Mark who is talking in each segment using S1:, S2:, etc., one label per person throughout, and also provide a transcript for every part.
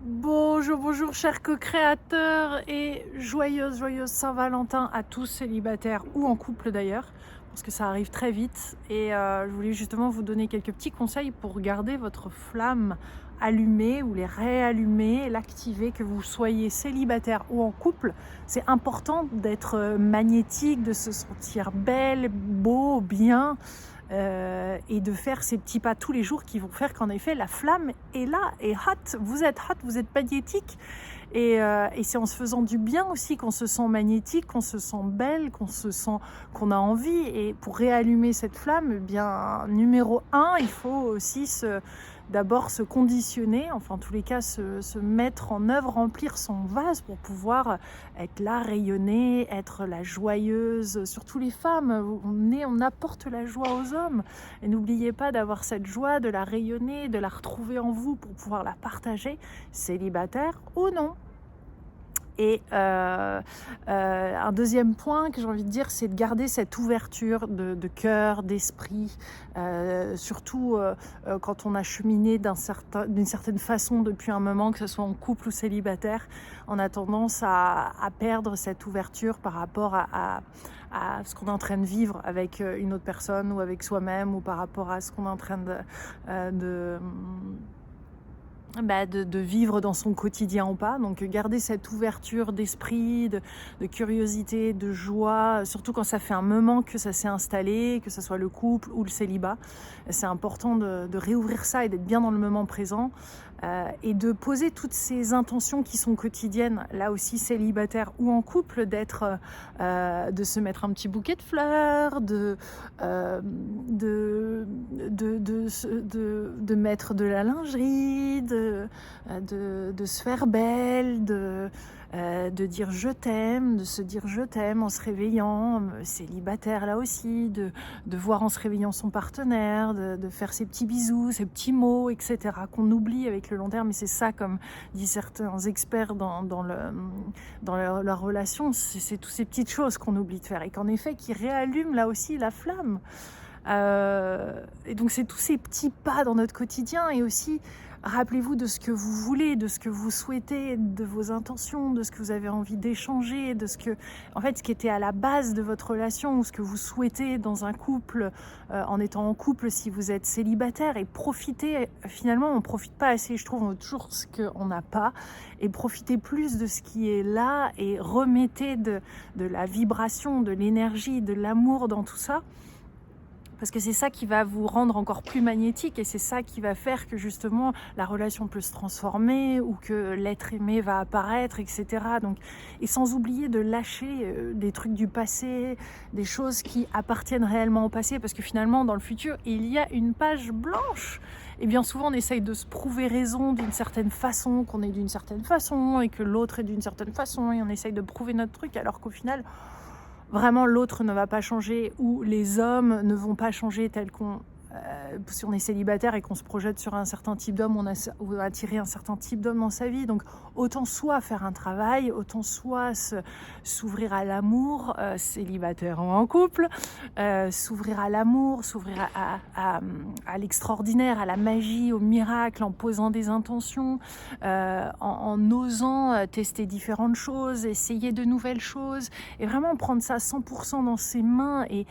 S1: Bonjour, bonjour chers co-créateurs et joyeuse Saint-Valentin à tous célibataires ou en couple d'ailleurs, parce que ça arrive très vite et je voulais justement vous donner quelques petits conseils pour garder votre flamme allumée ou les réallumer, l'activer, que vous soyez célibataire ou en couple. C'est important d'être magnétique, de se sentir belle, beau, bien. Et de faire ces petits pas tous les jours qui vont faire qu'en effet la flamme est là et hot, vous êtes magnétique et c'est en se faisant du bien aussi qu'on se sent magnétique, qu'on se sent belle, qu'on a envie. Et pour réallumer cette flamme, eh bien numéro un, il faut aussi d'abord se conditionner, enfin en tous les cas se mettre en œuvre, remplir son vase pour pouvoir être là, rayonner, être la joyeuse. Surtout les femmes, on apporte la joie aux hommes. Et n'oubliez pas d'avoir cette joie, de la rayonner, de la retrouver en vous pour pouvoir la partager, célibataire ou non. Et un deuxième point que j'ai envie de dire, c'est de garder cette ouverture de cœur, d'esprit, surtout quand on a cheminé d'une certaine façon depuis un moment, que ce soit en couple ou célibataire. On a tendance à perdre cette ouverture par rapport à ce qu'on est en train de vivre avec une autre personne ou avec soi-même, ou par rapport à ce qu'on est en train de vivre dans son quotidien ou pas. Donc garder cette ouverture d'esprit, de curiosité, de joie, surtout quand ça fait un moment que ça s'est installé, que ce soit le couple ou le célibat. C'est important de réouvrir ça et d'être bien dans le moment présent, et de poser toutes ces intentions qui sont quotidiennes, là aussi célibataire ou en couple, de se mettre un petit bouquet de fleurs, de mettre de la lingerie, de se faire belle, de dire je t'aime, de se dire je t'aime en se réveillant, célibataire là aussi, de voir en se réveillant son partenaire, de faire ses petits bisous, ses petits mots, etc., qu'on oublie avec le long terme. Et c'est ça, comme disent certains experts dans leur relation, c'est toutes ces petites choses qu'on oublie de faire et qu'en effet qui réallument là aussi la flamme. Et donc c'est tous ces petits pas dans notre quotidien. Et aussi rappelez-vous de ce que vous voulez, de ce que vous souhaitez, de vos intentions, de ce que vous avez envie d'échanger, de ce qui était à la base de votre relation, ou ce que vous souhaitez dans un couple, en étant en couple si vous êtes célibataire. Et profitez, finalement on ne profite pas assez, je trouve, on veut toujours ce qu'on n'a pas, et profitez plus de ce qui est là et remettez de la vibration, de l'énergie, de l'amour dans tout ça. Parce que c'est ça qui va vous rendre encore plus magnétique, et c'est ça qui va faire que justement la relation peut se transformer, ou que l'être aimé va apparaître, etc. Donc, et sans oublier de lâcher des trucs du passé, des choses qui appartiennent réellement au passé, parce que finalement dans le futur il y a une page blanche. Et bien souvent on essaye de se prouver raison d'une certaine façon, qu'on est d'une certaine façon et que l'autre est d'une certaine façon, et on essaye de prouver notre truc, alors qu'au final vraiment l'autre ne va pas changer, ou les hommes ne vont pas changer tel qu'on... si on est célibataire et qu'on se projette sur un certain type d'homme, on va attirer un certain type d'homme dans sa vie. Donc autant soit faire un travail, autant soit s'ouvrir à l'amour, célibataire ou en couple, s'ouvrir à l'amour, s'ouvrir à l'extraordinaire, à la magie, au miracle, en posant des intentions, en osant tester différentes choses, essayer de nouvelles choses, et vraiment prendre ça 100% dans ses mains, et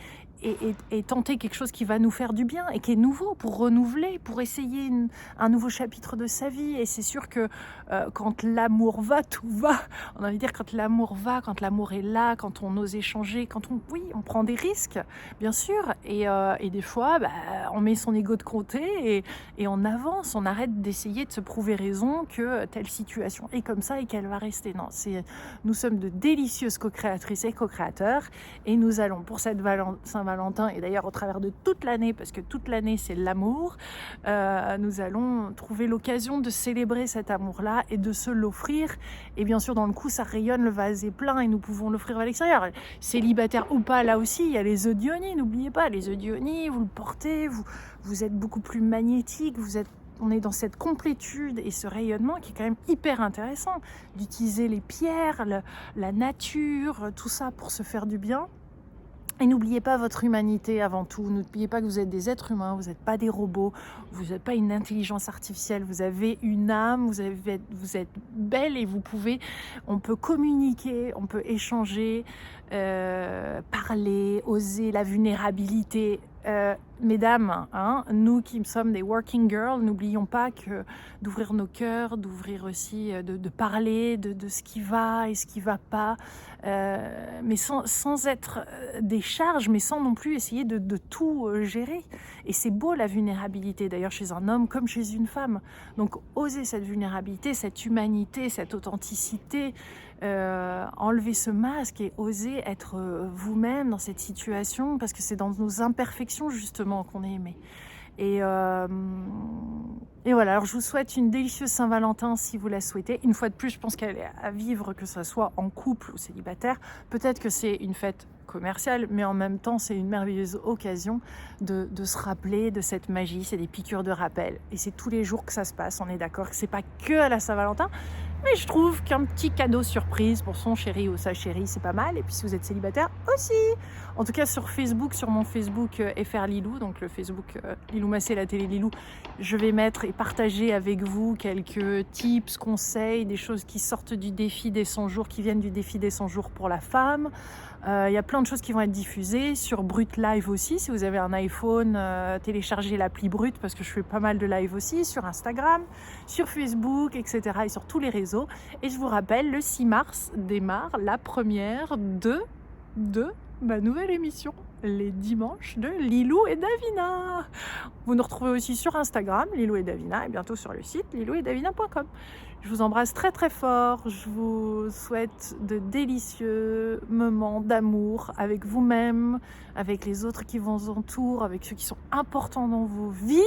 S1: tenter quelque chose qui va nous faire du bien et qui est nouveau, pour renouveler, pour essayer un nouveau chapitre de sa vie. Et c'est sûr que quand l'amour va, tout va. On a envie de dire, quand l'amour va, quand l'amour est là, quand on ose échanger, on prend des risques, bien sûr. Et des fois, on met son ego de côté et on avance, on arrête d'essayer de se prouver raison que telle situation est comme ça et qu'elle va rester. Non, nous sommes de délicieuses co-créatrices et co-créateurs, et nous allons pour cette Saint-Valentin, et d'ailleurs au travers de toute l'année, parce que toute l'année c'est l'amour, nous allons trouver l'occasion de célébrer cet amour-là et de se l'offrir. Et bien sûr dans le coup ça rayonne, le vase est plein et nous pouvons l'offrir à l'extérieur. Célibataire ou pas, là aussi il y a les œufs d'Ionie, n'oubliez pas, les œufs d'Ionie, vous le portez, vous êtes beaucoup plus magnétique, on est dans cette complétude et ce rayonnement qui est quand même hyper intéressant, d'utiliser les pierres, la nature, tout ça pour se faire du bien. Et n'oubliez pas votre humanité avant tout. N'oubliez pas que vous êtes des êtres humains, vous n'êtes pas des robots, vous n'êtes pas une intelligence artificielle, vous avez une âme, vous êtes belle et on peut communiquer, on peut échanger, parler, oser la vulnérabilité. Mesdames, hein, nous qui sommes des working girls, n'oublions pas que d'ouvrir nos cœurs, d'ouvrir aussi, de parler de ce qui va et ce qui va pas, mais sans être des charges, mais sans non plus essayer de tout gérer. Et c'est beau la vulnérabilité, d'ailleurs chez un homme comme chez une femme. Donc oser cette vulnérabilité, cette humanité, cette authenticité, enlever ce masque et oser être vous-même dans cette situation, parce que c'est dans nos imperfections justement qu'on est aimé. Et voilà, alors je vous souhaite une délicieuse Saint-Valentin si vous la souhaitez. Une fois de plus, je pense qu'elle est à vivre, que ce soit en couple ou célibataire. Peut-être que c'est une fête commerciale, mais en même temps, c'est une merveilleuse occasion de se rappeler de cette magie. C'est des piqûres de rappel. Et c'est tous les jours que ça se passe, on est d'accord que c'est pas que à la Saint-Valentin. Mais je trouve qu'un petit cadeau surprise pour son chéri ou sa chérie, c'est pas mal. Et puis si vous êtes célibataire aussi. En tout cas sur Facebook, sur mon Facebook FR Lilou, donc le Facebook Lilou Massé, la télé Lilou, je vais mettre et partager avec vous quelques tips, conseils, des choses qui sortent du défi des 100 jours, qui viennent du défi des 100 jours pour la femme. Il y a plein de choses qui vont être diffusées sur Brut Live aussi. Si vous avez un iPhone, téléchargez l'appli Brut, parce que je fais pas mal de live aussi sur Instagram, sur Facebook, etc. et sur tous les réseaux. Et je vous rappelle, le 6 mars démarre la première de ma nouvelle émission, les dimanches de Lilou et Davina. Vous nous retrouvez aussi sur Instagram, Lilou et Davina, et bientôt sur le site lilouetdavina.com. Je vous embrasse très très fort, je vous souhaite de délicieux moments d'amour avec vous-même, avec les autres qui vous entourent, avec ceux qui sont importants dans vos vies.